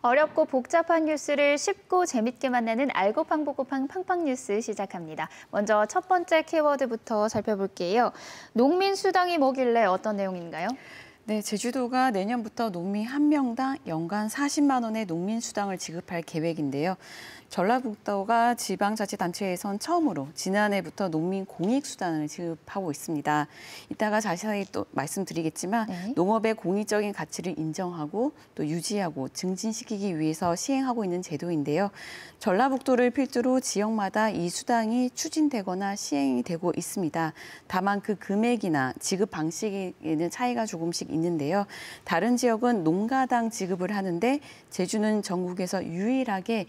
어렵고 복잡한 뉴스를 쉽고 재밌게 만나는 알고팡 보고팡 팡팡 뉴스 시작합니다. 먼저 첫 번째 키워드부터 살펴볼게요. 농민 수당이 뭐길래 어떤 내용인가요? 네, 제주도가 내년부터 농민 한 명당 연간 40만 원의 농민 수당을 지급할 계획인데요. 전라북도가 지방자치단체에선 처음으로 지난해부터 농민 공익수당을 지급하고 있습니다. 이따가 자세히 또 말씀드리겠지만 농업의 공익적인 가치를 인정하고 또 유지하고 증진시키기 위해서 시행하고 있는 제도인데요. 전라북도를 필두로 지역마다 이 수당이 추진되거나 시행이 되고 있습니다. 다만 그 금액이나 지급 방식에는 차이가 조금씩 있는데요. 다른 지역은 농가당 지급을 하는데 제주는 전국에서 유일하게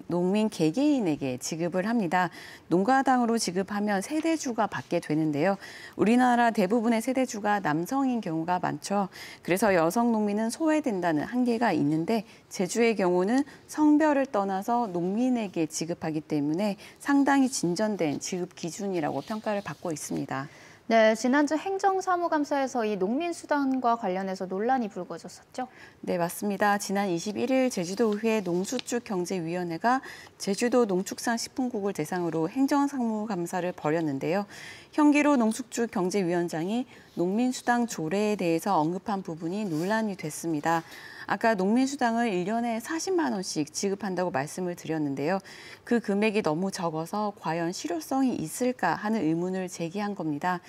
농민 개개인에게 지급을 합니다. 농가당으로 지급하면 세대주가 받게 되는데요. 우리나라 대부분의 세대주가 남성인 경우가 많죠. 그래서 여성 농민은 소외된다는 한계가 있는데 제주의 경우는 성별을 떠나서 농민에게 지급하기 때문에 상당히 진전된 지급 기준이라고 평가를 받고 있습니다. 네, 지난주 행정사무감사에서 이 농민수당과 관련해서 논란이 불거졌었죠? 네, 맞습니다. 지난 21일 제주도의회 농수축경제위원회가 제주도 농축산식품국을 대상으로 행정사무감사를 벌였는데요. 현기로 농수축경제위원장이 농민수당 조례에 대해서 언급한 부분이 논란이 됐습니다. 아까 농민수당을 1년에 40만 원씩 지급한다고 말씀을 드렸는데요. 그 금액이 너무 적어서 과연 실효성이 있을까 하는 의문을 제기한 겁니다.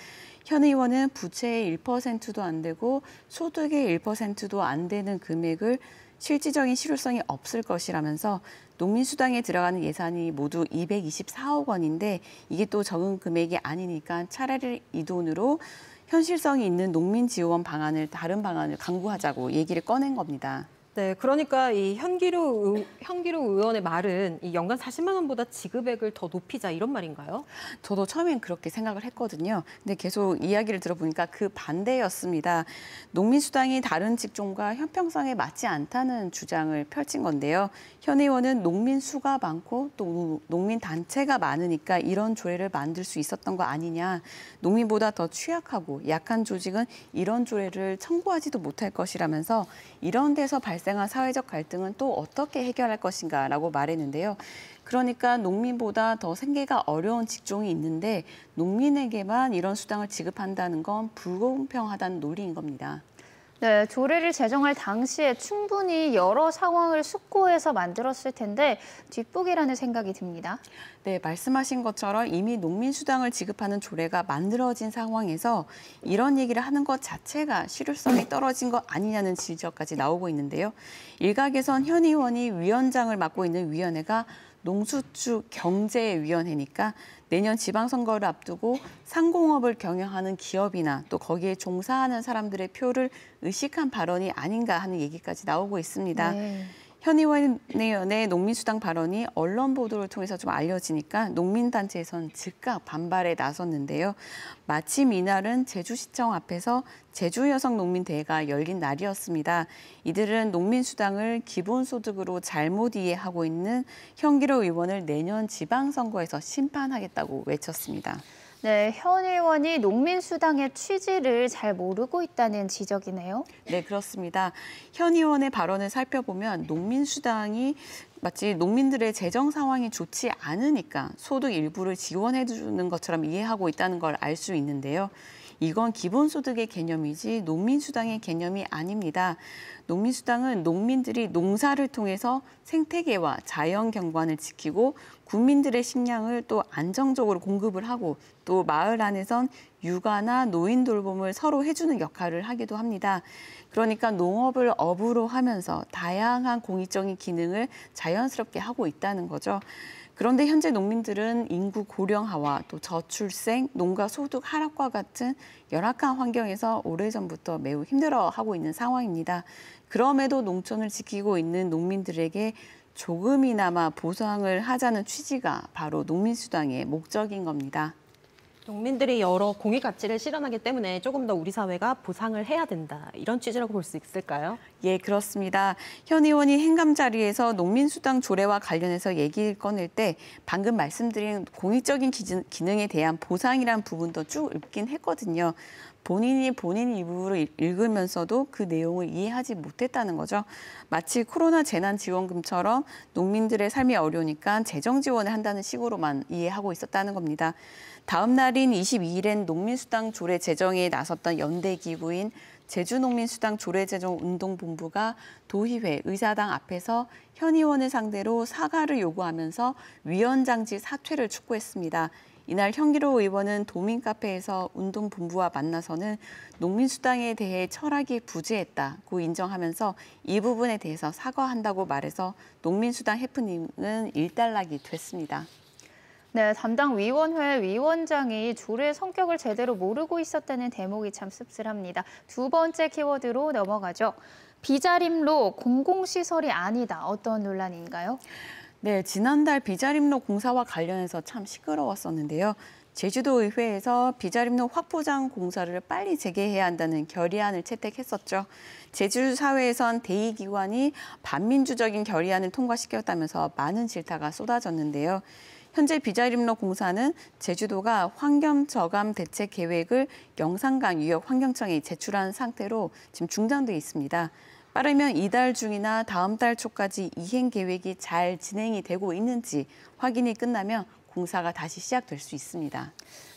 현 의원은 부채의 1%도 안 되고 소득의 1%도 안 되는 금액을 실질적인 실효성이 없을 것이라면서 농민수당에 들어가는 예산이 모두 224억 원인데 이게 또 적은 금액이 아니니까 차라리 이 돈으로 현실성이 있는 농민지원 방안을 다른 방안을 강구하자고 얘기를 꺼낸 겁니다. 네, 그러니까 이 현기로 의원의 말은 이 연간 40만 원보다 지급액을 더 높이자 이런 말인가요? 저도 처음엔 그렇게 생각을 했거든요. 근데 계속 이야기를 들어보니까 그 반대였습니다. 농민수당이 다른 직종과 형평성에 맞지 않다는 주장을 펼친 건데요. 현 의원은 농민 수가 많고 또 농민 단체가 많으니까 이런 조례를 만들 수 있었던 거 아니냐. 농민보다 더 취약하고 약한 조직은 이런 조례를 청구하지도 못할 것이라면서 이런 데서 발생한 사회적 갈등은 또 어떻게 해결할 것인가라고 말했는데요. 그러니까 농민보다 더 생계가 어려운 직종이 있는데 농민에게만 이런 수당을 지급한다는 건 불공평하다는 논리인 겁니다. 네, 조례를 제정할 당시에 충분히 여러 상황을 숙고해서 만들었을 텐데 뒷북이라는 생각이 듭니다. 네, 말씀하신 것처럼 이미 농민수당을 지급하는 조례가 만들어진 상황에서 이런 얘기를 하는 것 자체가 실효성이 떨어진 것 아니냐는 지적까지 나오고 있는데요. 일각에선 현 의원이 위원장을 맡고 있는 위원회가 농수축경제위원회니까 내년 지방선거를 앞두고 상공업을 경영하는 기업이나 또 거기에 종사하는 사람들의 표를 의식한 발언이 아닌가 하는 얘기까지 나오고 있습니다. 네. 현 의원의 농민수당 발언이 언론 보도를 통해서 좀 알려지니까 농민단체에선 즉각 반발에 나섰는데요. 마침 이날은 제주시청 앞에서 제주여성농민대회가 열린 날이었습니다. 이들은 농민수당을 기본소득으로 잘못 이해하고 있는 현기로 의원을 내년 지방선거에서 심판하겠다고 외쳤습니다. 네, 현 의원이 농민수당의 취지를 잘 모르고 있다는 지적이네요. 네, 그렇습니다. 현 의원의 발언을 살펴보면 농민수당이 마치 농민들의 재정 상황이 좋지 않으니까 소득 일부를 지원해 주는 것처럼 이해하고 있다는 걸 알 수 있는데요. 이건 기본소득의 개념이지 농민수당의 개념이 아닙니다. 농민수당은 농민들이 농사를 통해서 생태계와 자연경관을 지키고 국민들의 식량을 또 안정적으로 공급을 하고 또 마을 안에선 육아나 노인 돌봄을 서로 해주는 역할을 하기도 합니다. 그러니까 농업을 업으로 하면서 다양한 공익적인 기능을 자연스럽게 하고 있다는 거죠. 그런데 현재 농민들은 인구 고령화와 또 저출생, 농가 소득 하락과 같은 열악한 환경에서 오래전부터 매우 힘들어하고 있는 상황입니다. 그럼에도 농촌을 지키고 있는 농민들에게 조금이나마 보상을 하자는 취지가 바로 농민수당의 목적인 겁니다. 농민들이 여러 공익 가치를 실현하기 때문에 조금 더 우리 사회가 보상을 해야 된다. 이런 취지라고 볼 수 있을까요? 예, 그렇습니다. 현 의원이 행감 자리에서 농민수당 조례와 관련해서 얘기를 꺼낼 때 방금 말씀드린 공익적인 기능에 대한 보상이란 부분도 쭉 읊긴 했거든요. 본인이 본인 입으로 읽으면서도 그 내용을 이해하지 못했다는 거죠. 마치 코로나 재난지원금처럼 농민들의 삶이 어려우니까 재정 지원을 한다는 식으로만 이해하고 있었다는 겁니다. 다음 날인 22일엔 농민수당 조례 제정에 나섰던 연대기구인 제주농민수당 조례제정운동본부가 도의회 의사당 앞에서 현 의원을 상대로 사과를 요구하면서 위원장직 사퇴를 촉구했습니다. 이날 현기로 의원은 도민카페에서 운동본부와 만나서는 농민수당에 대해 철학이 부재했다고 인정하면서 이 부분에 대해서 사과한다고 말해서 농민수당 해프닝은 일단락이 됐습니다. 네, 담당 위원회 위원장이 조례 성격을 제대로 모르고 있었다는 대목이 참 씁쓸합니다. 두 번째 키워드로 넘어가죠. 비자림로 공공시설이 아니다. 어떤 논란인가요? 네, 지난달 비자림로 공사와 관련해서 참 시끄러웠었는데요. 제주도의회에서 비자림로 확보장 공사를 빨리 재개해야 한다는 결의안을 채택했었죠. 제주사회에선 대의기관이 반민주적인 결의안을 통과시켰다면서 많은 질타가 쏟아졌는데요. 현재 비자림로 공사는 제주도가 환경저감 대책 계획을 영산강 유역 환경청에 제출한 상태로 지금 중단돼 있습니다. 빠르면 이달 중이나 다음 달 초까지 이행 계획이 잘 진행이 되고 있는지 확인이 끝나면 공사가 다시 시작될 수 있습니다.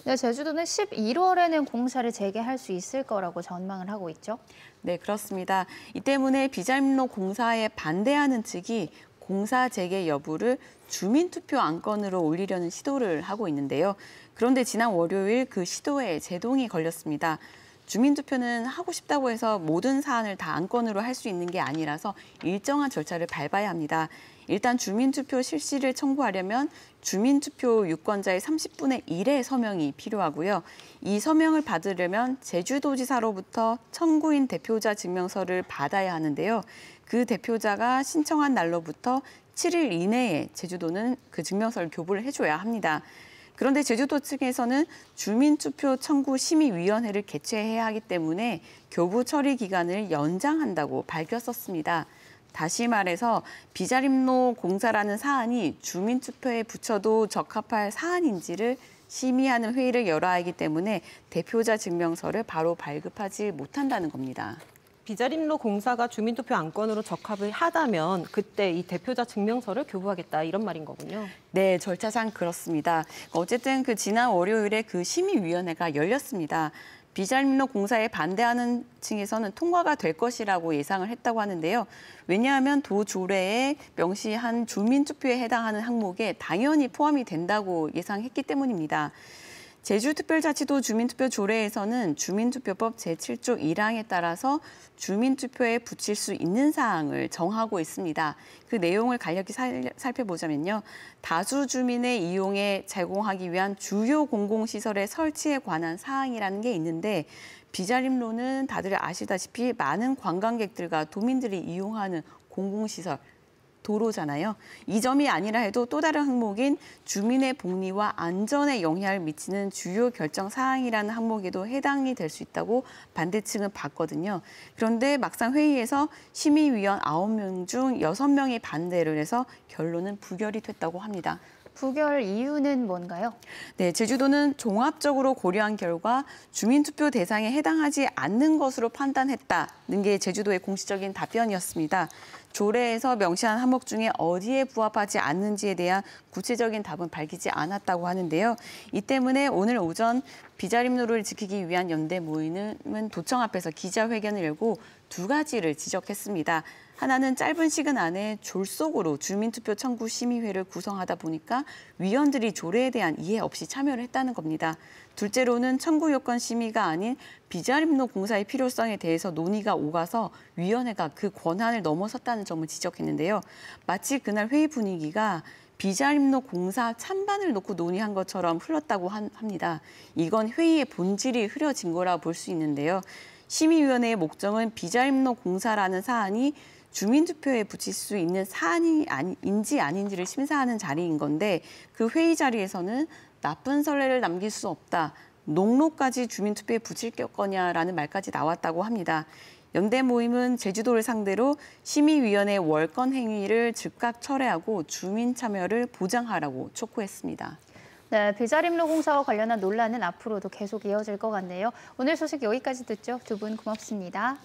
네, 제주도는 11월에는 공사를 재개할 수 있을 거라고 전망을 하고 있죠. 네, 그렇습니다. 이 때문에 비자림로 공사에 반대하는 측이 공사 재개 여부를 주민투표 안건으로 올리려는 시도를 하고 있는데요. 그런데 지난 월요일 그 시도에 제동이 걸렸습니다. 주민투표는 하고 싶다고 해서 모든 사안을 다 안건으로 할 수 있는 게 아니라서 일정한 절차를 밟아야 합니다. 일단 주민투표 실시를 청구하려면 주민투표 유권자의 30분의 1의 서명이 필요하고요. 이 서명을 받으려면 제주도지사로부터 청구인 대표자 증명서를 받아야 하는데요. 그 대표자가 신청한 날로부터 7일 이내에 제주도는 그 증명서를 교부를 해줘야 합니다. 그런데 제주도 측에서는 주민투표 청구 심의위원회를 개최해야 하기 때문에 교부 처리 기간을 연장한다고 밝혔었습니다. 다시 말해서 비자림로 공사라는 사안이 주민투표에 붙여도 적합할 사안인지를 심의하는 회의를 열어야 하기 때문에 대표자 증명서를 바로 발급하지 못한다는 겁니다. 비자림로 공사가 주민투표 안건으로 적합을 하다면 그때 이 대표자 증명서를 교부하겠다 이런 말인 거군요. 네, 절차상 그렇습니다. 어쨌든 그 지난 월요일에 그 심의위원회가 열렸습니다. 비자림로 공사에 반대하는 층에서는 통과가 될 것이라고 예상을 했다고 하는데요. 왜냐하면 도 조례에 명시한 주민투표에 해당하는 항목에 당연히 포함이 된다고 예상했기 때문입니다. 제주특별자치도 주민투표 조례에서는 주민투표법 제7조 1항에 따라서 주민투표에 붙일 수 있는 사항을 정하고 있습니다. 그 내용을 간략히 살펴보자면요. 다수 주민의 이용에 제공하기 위한 주요 공공시설의 설치에 관한 사항이라는 게 있는데 비자림로는 다들 아시다시피 많은 관광객들과 도민들이 이용하는 공공시설, 도로잖아요. 이 점이 아니라 해도 또 다른 항목인 주민의 복리와 안전에 영향을 미치는 주요 결정 사항이라는 항목에도 해당이 될 수 있다고 반대층은 봤거든요. 그런데 막상 회의에서 심의위원 9명 중 6명이 반대를 해서 결론은 부결이 됐다고 합니다. 부결 이유는 뭔가요? 네, 제주도는 종합적으로 고려한 결과 주민투표 대상에 해당하지 않는 것으로 판단했다는 게 제주도의 공식적인 답변이었습니다. 조례에서 명시한 항목 중에 어디에 부합하지 않는지에 대한 구체적인 답은 밝히지 않았다고 하는데요. 이 때문에 오늘 오전 비자림로를 지키기 위한 연대 모임은 도청 앞에서 기자회견을 열고 두 가지를 지적했습니다. 하나는 짧은 시간 안에 졸속으로 주민투표 청구 심의회를 구성하다 보니까 위원들이 조례에 대한 이해 없이 참여를 했다는 겁니다. 둘째로는 청구 요건 심의가 아닌 비자림로 공사의 필요성에 대해서 논의가 오가서 위원회가 그 권한을 넘어섰다는 점을 지적했는데요. 마치 그날 회의 분위기가 비자림로 공사 찬반을 놓고 논의한 것처럼 흘렀다고 합니다. 이건 회의의 본질이 흐려진 거라 볼 수 있는데요. 심의위원회의 목적은 비자림로 공사라는 사안이 주민투표에 붙일 수 있는 사안인지 아닌지를 심사하는 자리인 건데 그 회의 자리에서는 나쁜 선례를 남길 수 없다. 농로까지 주민투표에 붙일 거냐라는 말까지 나왔다고 합니다. 연대 모임은 제주도를 상대로 심의위원회 월권 행위를 즉각 철회하고 주민 참여를 보장하라고 촉구했습니다. 네, 비자림로 공사와 관련한 논란은 앞으로도 계속 이어질 것 같네요. 오늘 소식 여기까지 듣죠. 두 분 고맙습니다.